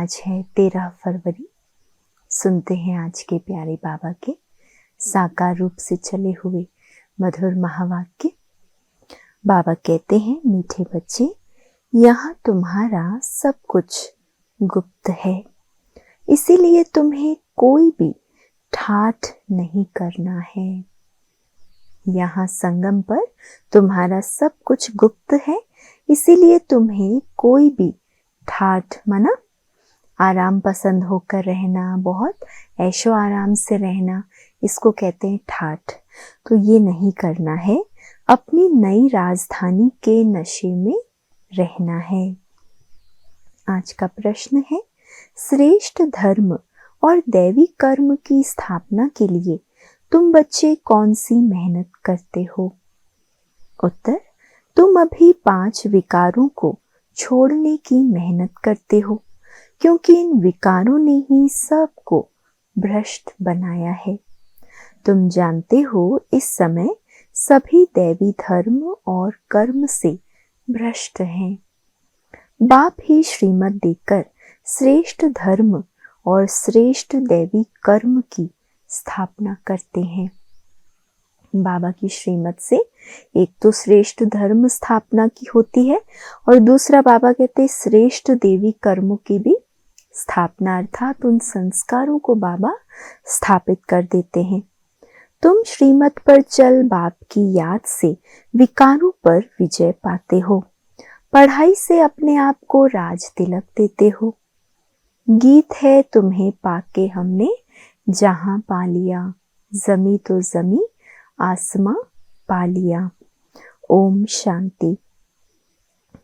आज है 13 फरवरी। सुनते हैं आज के प्यारे बाबा के साकार रूप से चले हुए मधुर महावाक्य। बाबा कहते हैं, मीठे बच्चे, यहाँ तुम्हारा सब कुछ गुप्त है, इसीलिए तुम्हें कोई भी ठाठ नहीं करना है। यहाँ संगम पर तुम्हारा सब कुछ गुप्त है, इसीलिए तुम्हें कोई भी ठाठ माना आराम पसंद होकर रहना, बहुत ऐशो आराम से रहना, इसको कहते हैं ठाठ। तो ये नहीं करना है, अपनी नई राजधानी के नशे में रहना है। आज का प्रश्न है, श्रेष्ठ धर्म और दैवी कर्म की स्थापना के लिए तुम बच्चे कौन सी मेहनत करते हो? उत्तर, तुम अभी 5 विकारों को छोड़ने की मेहनत करते हो, क्योंकि इन विकारों ने ही सबको भ्रष्ट बनाया है। तुम जानते हो, इस समय सभी दैवी धर्म और कर्म से भ्रष्ट हैं। बाप ही श्रीमत देकर श्रेष्ठ धर्म और श्रेष्ठ दैवी कर्म की स्थापना करते हैं। बाबा की श्रीमत से एक तो श्रेष्ठ धर्म स्थापना की होती है और दूसरा बाबा कहते हैं श्रेष्ठ देवी कर्मों की भी स्थापना, अर्थात उन संस्कारों को बाबा स्थापित कर देते हैं। तुम श्रीमत पर चल बाप की याद से विकारों पर विजय पाते हो, पढ़ाई से अपने आप को राज तिलक देते हो। गीत है तुम्हें पाके हमने जहां पा लिया, जमी तो जमी आसमां पा लिया। ओम शांति।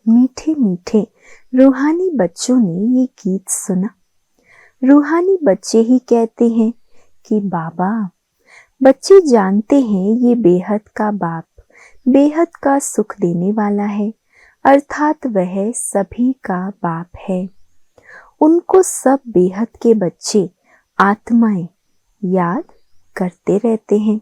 मीठे मीठे रूहानी बच्चों ने ये गीत सुना। रूहानी बच्चे ही कहते हैं कि बाबा, बच्चे जानते हैं ये बेहद का बाप बेहद का सुख देने वाला है, अर्थात वह सभी का बाप है। उनको सब बेहद के बच्चे आत्माएं याद करते रहते हैं,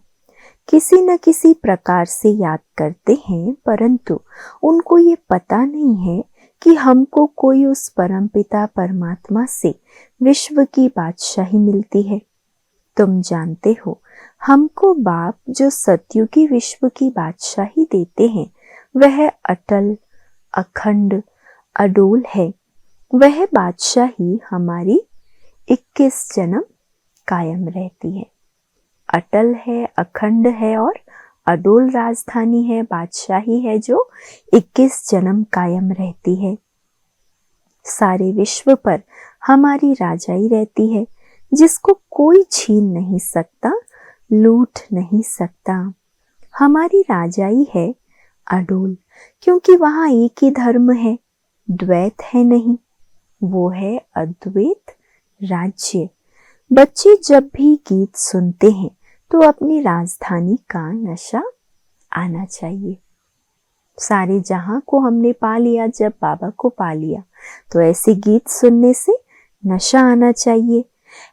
किसी न किसी प्रकार से याद करते हैं, परंतु उनको ये पता नहीं है कि हमको कोई उस परमपिता परमात्मा से विश्व की बादशाही मिलती है। तुम जानते हो, हमको बाप जो सतयुगी विश्व की बादशाही देते हैं वह अटल, अखंड, अडोल है। वह बादशाही हमारी 21 जन्म कायम रहती है। अटल है, अखंड है और अडोल राजधानी है, बादशाही है जो 21 जन्म कायम रहती है। सारे विश्व पर हमारी राजाई रहती है, जिसको कोई छीन नहीं सकता, लूट नहीं सकता। हमारी राजाई है अडोल, क्योंकि वहां एक ही धर्म है, द्वैत है नहीं, वो है अद्वैत राज्य। बच्चे जब भी गीत सुनते हैं तो अपनी राजधानी का नशा आना चाहिए। सारे जहां को हमने पा लिया, जब बाबा को पा लिया, तो ऐसे गीत सुनने से नशा आना चाहिए।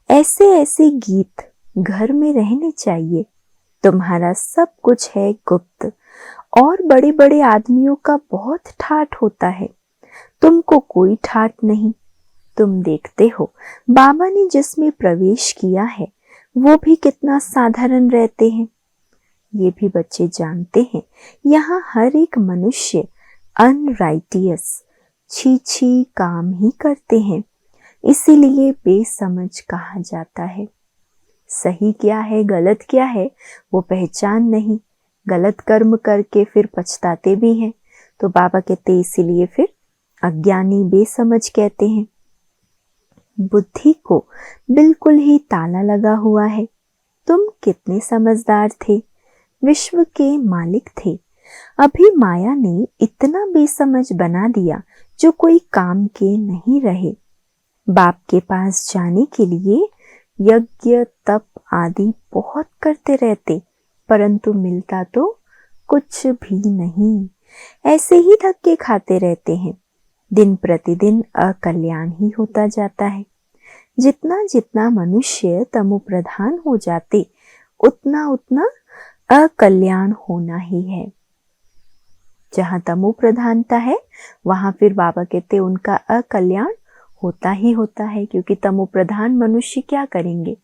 ऐसे ऐसे गीत घर में रहने चाहिए। तुम्हारा सब कुछ है गुप्त और बड़े बड़े आदमियों का बहुत ठाठ होता है, तुमको कोई ठाठ नहीं। तुम देखते हो बाबा ने जिसमें प्रवेश किया है वो भी कितना साधारण रहते हैं। ये भी बच्चे जानते हैं, यहाँ हर एक मनुष्य अनराइटियस, छी छी काम ही करते हैं, इसीलिए बेसमझ कहा जाता है। सही क्या है गलत क्या है वो पहचान नहीं, गलत कर्म करके फिर पछताते भी हैं। तो बाबा कहते इसीलिए फिर अज्ञानी, बेसमझ कहते हैं। बुद्धि को बिल्कुल ही ताला लगा हुआ है। तुम कितने समझदार थे, विश्व के मालिक थे, अभी माया ने इतना बेसमझ बना दिया जो कोई काम के नहीं रहे। बाप के पास जाने के लिए यज्ञ तप आदि बहुत करते रहते, परंतु मिलता तो कुछ भी नहीं। ऐसे ही धक्के खाते रहते हैं। दिन प्रतिदिन अकल्याण ही होता जाता है। जितना जितना मनुष्य तमो प्रधान हो जाते, उतना उतना अकल्याण होना ही है। जहां तमो प्रधानता है वहां फिर बाबा कहते उनका अकल्याण होता ही होता है, क्योंकि तमो प्रधान मनुष्य क्या करेंगे?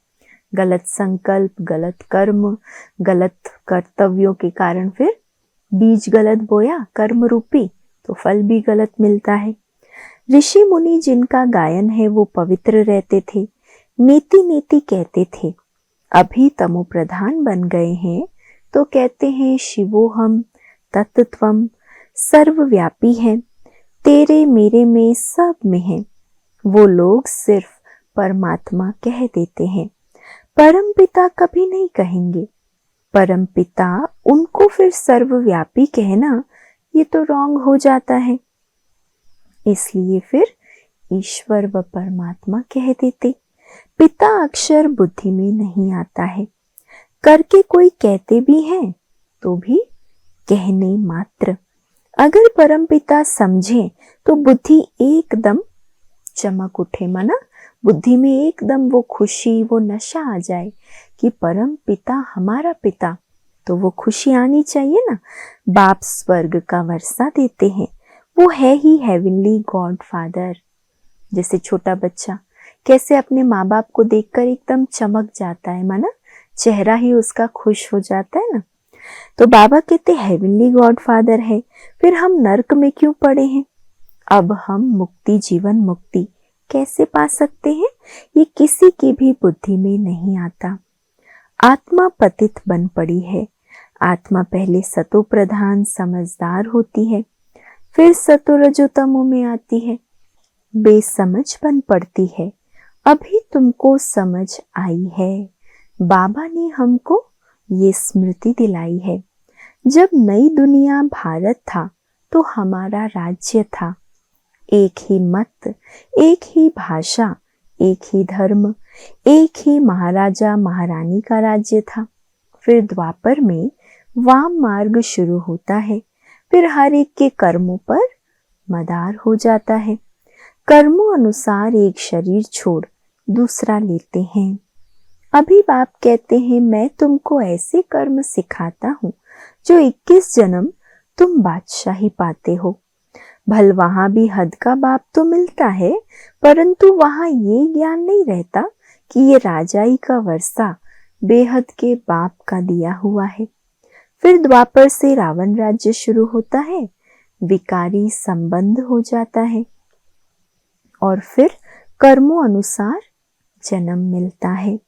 गलत संकल्प, गलत कर्म, गलत कर्तव्यों के कारण फिर बीज गलत बोया कर्म रूपी, तो फल भी गलत मिलता है। ऋषि मुनि जिनका गायन है वो पवित्र रहते थे, नीति नीति कहते थे। अभी तमो प्रधान बन गए हैं तो कहते हैं शिवोहम तत्त्वम, सर्वव्यापी है, तेरे मेरे में सब में है। वो लोग सिर्फ परमात्मा कह देते हैं, परम पिता कभी नहीं कहेंगे। परम पिता उनको फिर सर्वव्यापी कहना ये तो रॉन्ग हो जाता है, इसलिए फिर ईश्वर व परमात्मा कह देते। पिता अक्षर बुद्धि में नहीं आता है, करके कोई कहते भी हैं तो भी कहने मात्र। अगर परम पिता समझे तो बुद्धि एकदम चमक उठे, माना बुद्धि में एकदम वो खुशी, वो नशा आ जाए कि परम पिता हमारा पिता, तो वो खुशी आनी चाहिए ना। बाप स्वर्ग का वर्षा देते हैं, वो है ही हेवनली गॉड फादर। जैसे छोटा बच्चा कैसे अपने माँ बाप को देखकर एकदम चमक जाता है, माना चेहरा ही उसका खुश हो जाता है ना। तो बाबा कहते हेवनली गॉड फादर है, फिर हम नर्क में क्यों पड़े हैं? अब हम मुक्ति, जीवन मुक्ति कैसे पा सकते हैं? ये किसी की भी बुद्धि में नहीं आता। आत्मा पतित बन पड़ी है। आत्मा पहले सतो प्रधान समझदार होती है, फिर सतो रजोतमो में आती है, बेसमझ बन पड़ती है। अभी तुमको समझ आई है, बाबा ने हमको ये स्मृति दिलाई है। जब नई दुनिया भारत था तो हमारा राज्य था, एक ही मत, एक ही भाषा, एक ही धर्म, एक ही महाराजा महारानी का राज्य था। फिर द्वापर में वाम मार्ग शुरू होता है, फिर हर एक के कर्मों पर मदार हो जाता है। कर्मों अनुसार एक शरीर छोड़ दूसरा लेते हैं। अभी बाप कहते हैं मैं तुमको ऐसे कर्म सिखाता हूँ जो 21 जन्म तुम बादशाही पाते हो। भल वहां भी हद का बाप तो मिलता है, परंतु वहां ये ज्ञान नहीं रहता कि ये राजाई का वर्षा बेहद के बाप का दिया हुआ है। फिर द्वापर से रावण राज्य शुरू होता है, विकारी संबंध हो जाता है और फिर कर्मों अनुसार जन्म मिलता है।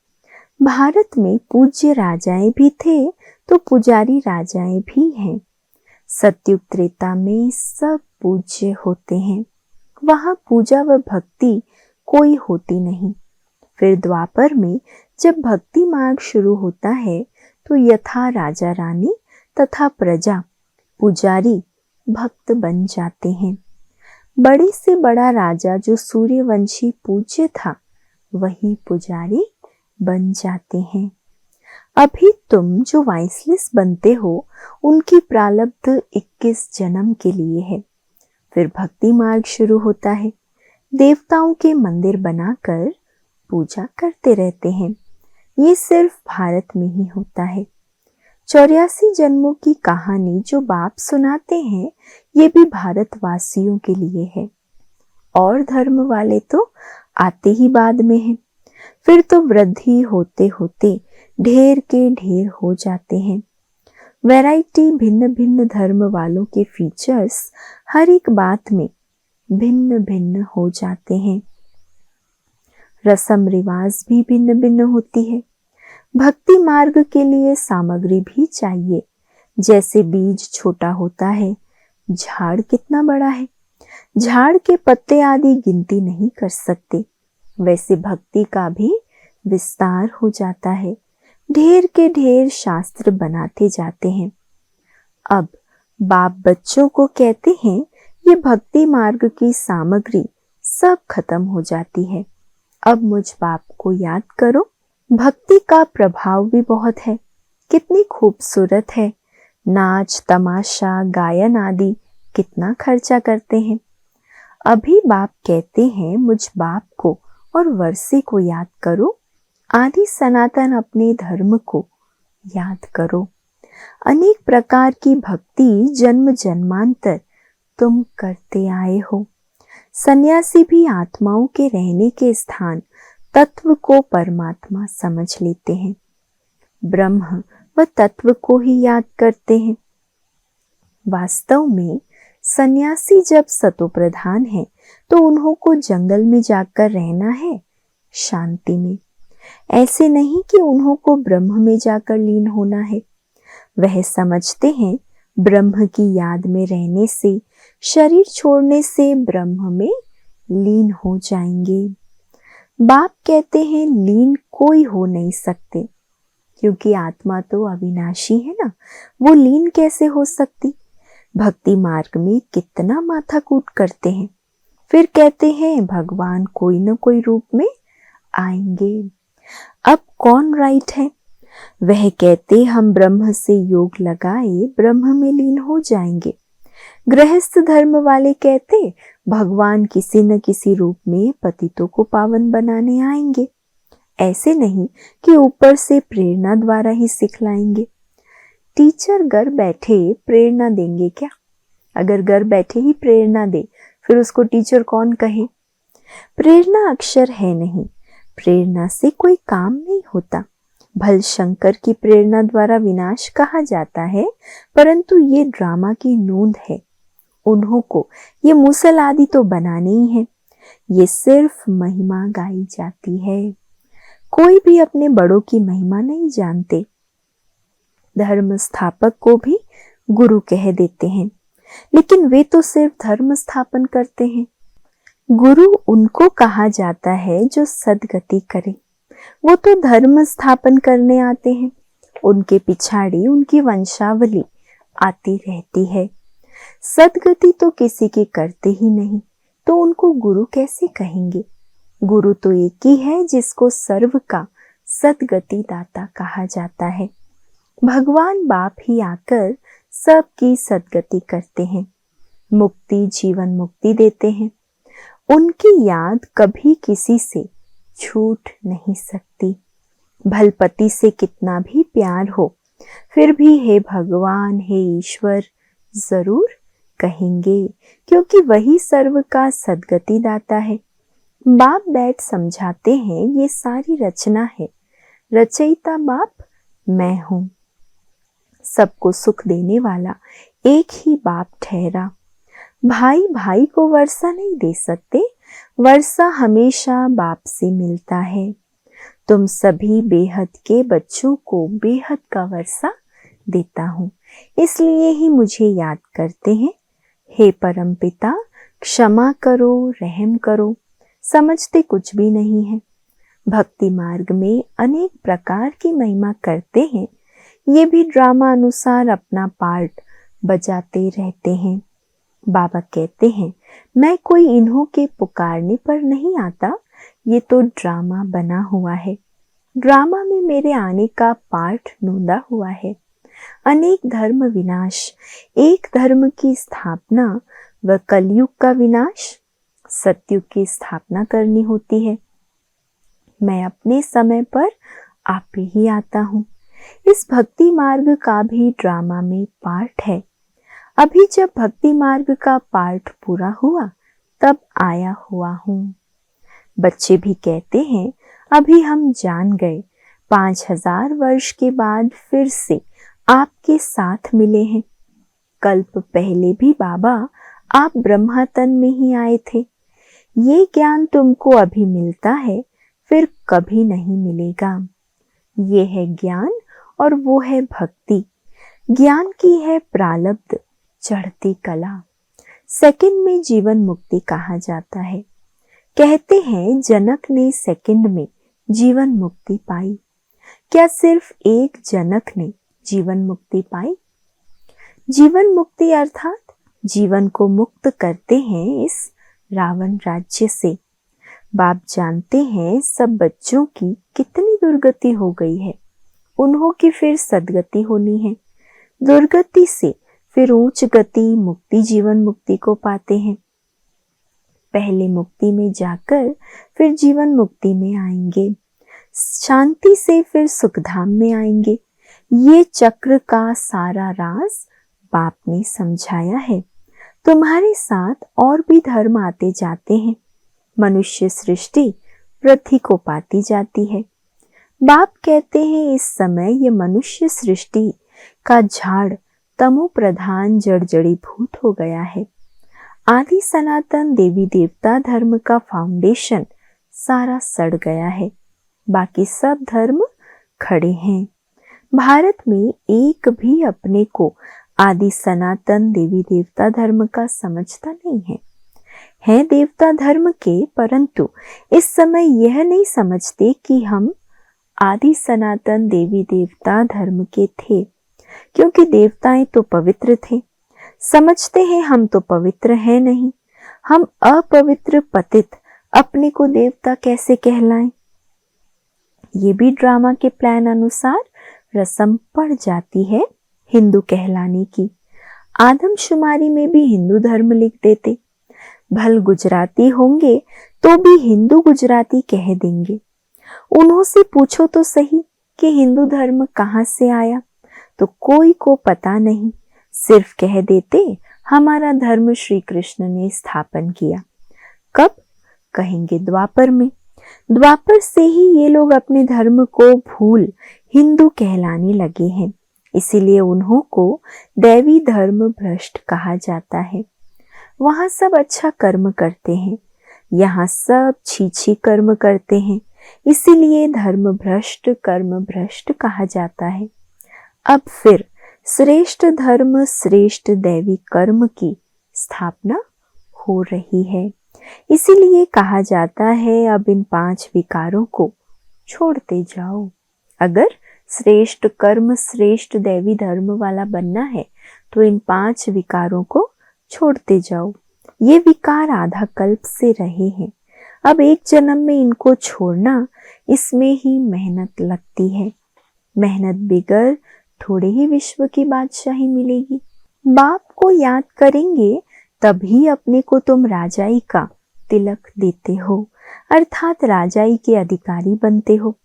भारत में पूज्य राजाएं भी थे तो पुजारी राजाएं भी हैं। सतयुग त्रेता में सब पूज्य होते हैं, वहां पूजा व भक्ति कोई होती नहीं। फिर द्वापर में जब भक्ति मार्ग शुरू होता है तो यथा राजा रानी तथा प्रजा पुजारी भक्त बन जाते हैं। बड़े से बड़ा राजा जो सूर्यवंशी पूज्य था वही पुजारी बन जाते हैं। अभी तुम जो वाइसलेस बनते हो उनकी प्रारब्ध 21 जन्म के लिए है। फिर भक्ति मार्ग शुरू होता है, देवताओं के मंदिर बनाकर पूजा करते रहते हैं। ये सिर्फ भारत में ही होता है। 84 जन्मों की कहानी जो बाप सुनाते हैं ये भी भारतवासियों के लिए है, और धर्म वाले तो आते ही बाद में हैं। फिर तो वृद्धि होते होते ढेर के ढेर हो जाते हैं। वैरायटी, भिन्न भिन्न धर्म वालों के फीचर्स हर एक बात में भिन्न भिन्न हो जाते हैं। रस्म रिवाज भी भिन्न भिन्न होती है। भक्ति मार्ग के लिए सामग्री भी चाहिए। जैसे बीज छोटा होता है, झाड़ कितना बड़ा है, झाड़ के पत्ते आदि गिनती नहीं कर सकते, वैसे भक्ति का भी विस्तार हो जाता है। ढेर के ढेर शास्त्र बनाते जाते हैं। अब बाप बच्चों को कहते हैं ये भक्ति मार्ग की सामग्री सब खत्म हो जाती है, अब मुझ बाप को याद करो। भक्ति का प्रभाव भी बहुत है, कितनी खूबसूरत है। नाच तमाशा गायन आदि कितना खर्चा करते हैं। अभी बाप कहते हैं मुझ बाप को और वर्षे को याद करो, आदि सनातन अपने धर्म को याद करो। अनेक प्रकार की भक्ति जन्म जन्मांतर तुम करते आए हो। सन्यासी भी आत्माओं के रहने के स्थान तत्व को परमात्मा समझ लेते हैं, ब्रह्म व तत्व को ही याद करते हैं। वास्तव में सन्यासी जब सतोप्रधान है तो उन्हों को जंगल में जाकर रहना है, शांति में। ऐसे नहीं कि उन्हों को ब्रह्म में जाकर लीन होना है। वह समझते हैं ब्रह्म की याद में रहने से, शरीर छोड़ने से ब्रह्म में लीन हो जाएंगे। बाप कहते हैं लीन कोई हो नहीं सकते, क्योंकि आत्मा तो अविनाशी है ना, वो लीन कैसे हो सकती। भक्ति मार्ग में कितना माथाकूट करते हैं, फिर कहते हैं भगवान कोई न कोई रूप में आएंगे। अब कौन राइट है? वह कहते हम ब्रह्म से योग लगाए ब्रह्म में लीन हो जाएंगे। गृहस्थ धर्म वाले कहते भगवान किसी न किसी रूप में पतितों को पावन बनाने आएंगे। ऐसे नहीं कि ऊपर से प्रेरणा द्वारा ही सिखलाएंगे। टीचर घर बैठे प्रेरणा देंगे क्या? अगर घर बैठे ही प्रेरणा दे फिर उसको टीचर कौन कहे? प्रेरणा अक्षर है नहीं, प्रेरणा से कोई काम नहीं होता। भल शंकर की प्रेरणा द्वारा विनाश कहा जाता है, परंतु ये ड्रामा की नोंद है। उन्हों को ये मूसल आदि तो बनाने ही है, ये सिर्फ महिमा गाई जाती है। कोई भी अपने बड़ों की महिमा नहीं जानते। धर्म स्थापक को भी गुरु कह देते हैं, लेकिन वे तो सिर्फ धर्म स्थापन करते हैं। गुरु उनको कहा जाता है जो सद्गति करे, वो तो धर्म स्थापन करने आते हैं। उनके पिछाड़ी उनकी वंशावली आती रहती है। सद्गति तो किसी की करते ही नहीं, तो उनको गुरु कैसे कहेंगे? गुरु तो एक ही है जिसको सर्व का सद्गति दाता कहा जाता है। भगवान बाप ही आकर सबकी सद्गति करते हैं, मुक्ति जीवन मुक्ति देते हैं। उनकी याद कभी किसी से छूट नहीं सकती। भलपति से कितना भी प्यार हो, फिर भी हे भगवान हे ईश्वर जरूर कहेंगे, क्योंकि वही सर्व का सद्गति दाता है। बाप बैठ समझाते हैं ये सारी रचना है, रचयिता बाप मैं हूं। सबको सुख देने वाला एक ही बाप ठहरा। भाई भाई को वर्षा नहीं दे सकते, वर्षा हमेशा बाप से मिलता है। तुम सभी बेहद के बच्चों को बेहद का वर्षा देता हूँ, इसलिए ही मुझे याद करते हैं। हे परम पिता क्षमा करो, रहम करो। समझते कुछ भी नहीं है। भक्ति मार्ग में अनेक प्रकार की महिमा करते हैं, ये भी ड्रामा अनुसार अपना पार्ट बजाते रहते हैं। बाबा कहते हैं मैं कोई इन्हों के पुकारने पर नहीं आता, ये तो ड्रामा बना हुआ है। ड्रामा में मेरे आने का पार्ट नोंदा हुआ है। अनेक धर्म विनाश, एक धर्म की स्थापना व कलयुग का विनाश, सतयुग की स्थापना करनी होती है। मैं अपने समय पर आप ही आता हूँ। इस भक्ति मार्ग का भी ड्रामा में पार्ट है। अभी जब भक्ति मार्ग का पार्ट पूरा हुआ तब आया हुआ हूँ। बच्चे भी कहते हैं अभी हम जान गए, 5000 वर्ष के बाद फिर से आपके साथ मिले हैं। कल्प पहले भी बाबा आप ब्रह्मा तन में ही आए थे। ये ज्ञान तुमको अभी मिलता है, फिर कभी नहीं मिलेगा। ये है ज्ञान और वो है भक्ति। ज्ञान की है प्रारब्ध चढ़ती कला। सेकंड में जीवन मुक्ति कहा जाता है। कहते हैं जनक ने सेकंड में जीवन मुक्ति पाई। क्या सिर्फ एक जनक ने जीवन मुक्ति पाई? जीवन मुक्ति अर्थात जीवन को मुक्त करते हैं इस रावण राज्य से। बाप जानते हैं सब बच्चों की कितनी दुर्गति हो गई है, उन्हों की फिर सद्गति होनी है। दुर्गति से फिर उच्च गति मुक्ति जीवन मुक्ति को पाते हैं। पहले मुक्ति में जाकर फिर जीवन मुक्ति में आएंगे, शांति से फिर सुखधाम में आएंगे। ये चक्र का सारा राज बाप ने समझाया है। तुम्हारे साथ और भी धर्म आते जाते हैं। मनुष्य सृष्टि वृद्धि को पाती जाती है। बाप कहते हैं इस समय ये मनुष्य सृष्टि का झाड़ तमो प्रधान जड़जड़ीभूत हो गया है। आदि सनातन देवी देवता धर्म का फाउंडेशन सारा सड़ गया है। बाकी सब धर्म खड़े हैं। भारत में एक भी अपने को आदि सनातन देवी देवता धर्म का समझता नहीं है देवता धर्म के, परंतु इस समय यह नहीं समझते कि हम आदि सनातन देवी देवता धर्म के थे, क्योंकि देवताएं तो पवित्र थे। समझते हैं हम तो पवित्र हैं नहीं, हम अपवित्र पतित अपने को देवता कैसे कहलाएं। ये भी ड्रामा के प्लान अनुसार रस्म पड़ जाती है हिंदू कहलाने की। आदमशुमारी में भी हिंदू धर्म लिख देते। भल गुजराती होंगे तो भी हिंदू गुजराती कह देंगे। उन्हों से पूछो तो सही कि हिंदू धर्म कहाँ से आया, तो कोई को पता नहीं, सिर्फ कह देते हमारा धर्म श्री कृष्ण ने स्थापन किया। कब? कहेंगे द्वापर में। द्वापर से ही ये लोग अपने धर्म को भूल हिंदू कहलाने लगे हैं, इसीलिए उन्हों को दैवी धर्म भ्रष्ट कहा जाता है। वहां सब अच्छा कर्म करते हैं, यहाँ सब छीछी कर्म करते हैं, इसीलिए धर्म भ्रष्ट कर्म भ्रष्ट कहा जाता है। अब फिर श्रेष्ठ धर्म श्रेष्ठ दैवी कर्म की स्थापना हो रही है, इसीलिए कहा जाता है अब इन 5 विकारों को छोड़ते जाओ। अगर श्रेष्ठ कर्म श्रेष्ठ दैवी धर्म वाला बनना है तो इन 5 विकारों को छोड़ते जाओ। ये विकार आधा कल्प से रहे हैं, अब एक जन्म में इनको छोड़ना, इसमें ही मेहनत लगती है। मेहनत बिगर थोड़े ही विश्व की बादशाही मिलेगी। बाप को याद करेंगे तभी अपने को तुम राजाई का तिलक देते हो, अर्थात राजाई के अधिकारी बनते हो।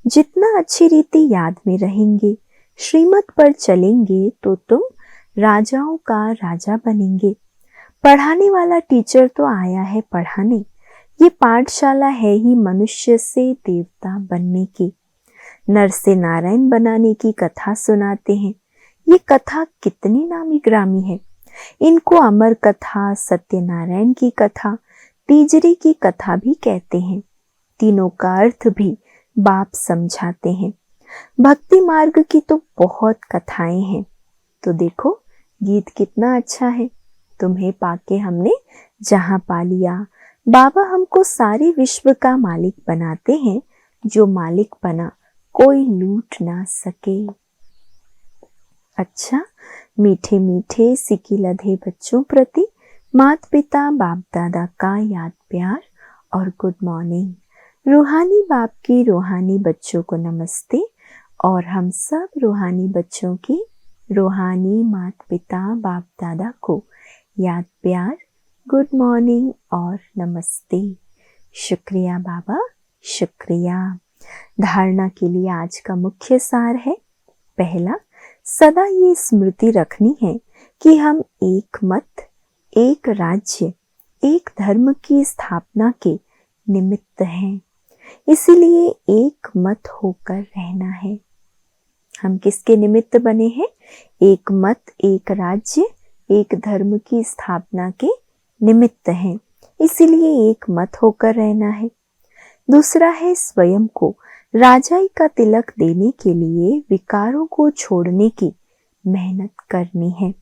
जितना अच्छी रीति याद में रहेंगे, श्रीमत पर चलेंगे तो तुम राजाओं का राजा बनेंगे। पढ़ाने वाला टीचर तो आया है पढ़ाने, ये पाठशाला है ही मनुष्य से देवता बनने की। नर से नारायण बनाने की कथा सुनाते हैं। ये कथा कितनी नामी ग्रामी है। इनको अमर कथा, सत्यनारायण की कथा, तीजरी की कथा भी कहते हैं। तीनों का अर्थ भी बाप समझाते हैं। भक्ति मार्ग की तो बहुत कथाएं हैं। तो देखो गीत कितना अच्छा है। तुम्हें पाके हमने जहां पा लिया। बाबा हमको सारे विश्व का मालिक बनाते हैं, जो मालिक बना कोई लूट ना सके। अच्छा, मीठे मीठे सिकी लधे बच्चों प्रति मात पिता बाप दादा का याद प्यार और गुड मॉर्निंग। रूहानी बाप की रूहानी बच्चों को नमस्ते और हम सब रूहानी बच्चों की रूहानी मात पिता बाप दादा को याद प्यार, गुड मॉर्निंग और नमस्ते। शुक्रिया बाबा, शुक्रिया। धारणा के लिए आज का मुख्य सार है, पहला, सदा ये स्मृति रखनी है कि हम एक मत, एक राज्य, एक धर्म की स्थापना के निमित्त हैं, इसीलिए एक मत होकर रहना है। हम किसके निमित्त बने हैं? एक मत, एक राज्य, एक धर्म की स्थापना के निमित्त हैं, इसीलिए एक मत होकर रहना है। दूसरा है स्वयं को राजाई का तिलक देने के लिए विकारों को छोड़ने की मेहनत करनी है।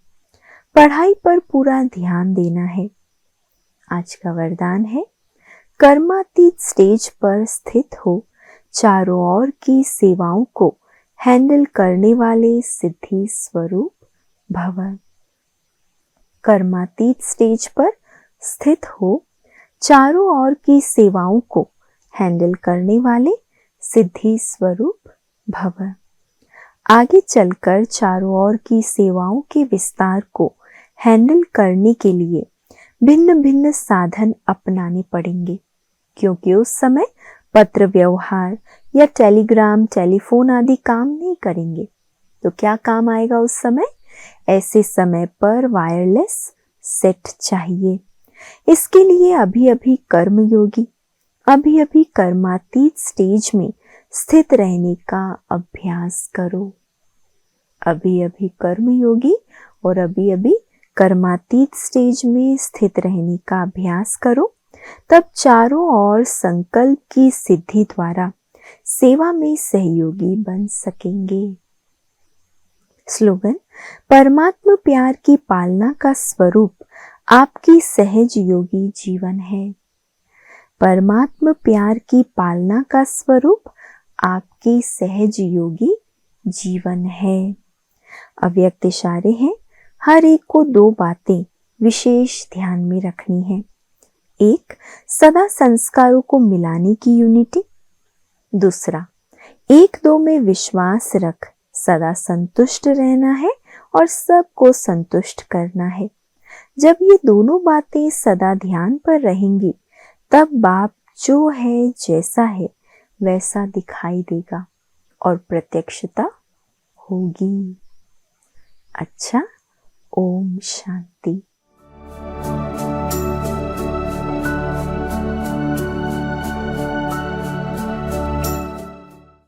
पढ़ाई पर पूरा ध्यान देना है। आज का वरदान है, कर्मातीत स्टेज पर स्थित हो, चारों ओर की सेवाओं को हैंडल करने वाले सिद्धि स्वरूप भव। कर्मातीत स्टेज पर स्थित हो, चारों ओर की सेवाओं को हैंडल करने वाले सिद्धि स्वरूप भव। आगे चलकर चारों ओर की सेवाओं के विस्तार को हैंडल करने के लिए भिन्न भिन्न साधन अपनाने पड़ेंगे, क्योंकि उस समय पत्र व्यवहार या टेलीग्राम, टेलीफोन आदि काम नहीं करेंगे। तो क्या काम आएगा उस समय? ऐसे समय पर वायरलेस सेट चाहिए। इसके लिए अभी अभी कर्मयोगी, अभी अभी कर्मातीत स्टेज में स्थित रहने का अभ्यास करो। अभी अभी कर्मयोगी और अभी अभी कर्मातीत स्टेज में स्थित रहने का अभ्यास करो। तब चारों ओर संकल्प की सिद्धि द्वारा सेवा में सहयोगी बन सकेंगे। स्लोगन: परमात्मा प्यार की पालना का स्वरूप आपकी सहज योगी जीवन है। परमात्मा प्यार की पालना का स्वरूप आपकी सहज योगी जीवन है। अव्यक्त इशारे हैं, हर एक को दो बातें विशेष ध्यान में रखनी है। एक, सदा संस्कारों को मिलाने की यूनिटी। दूसरा, एक दो में विश्वास रख सदा संतुष्ट रहना है और सबको संतुष्ट करना है। जब ये दोनों बातें सदा ध्यान पर रहेंगी, तब बाप जो है जैसा है वैसा दिखाई देगा और प्रत्यक्षता होगी। अच्छा, ओम शांति।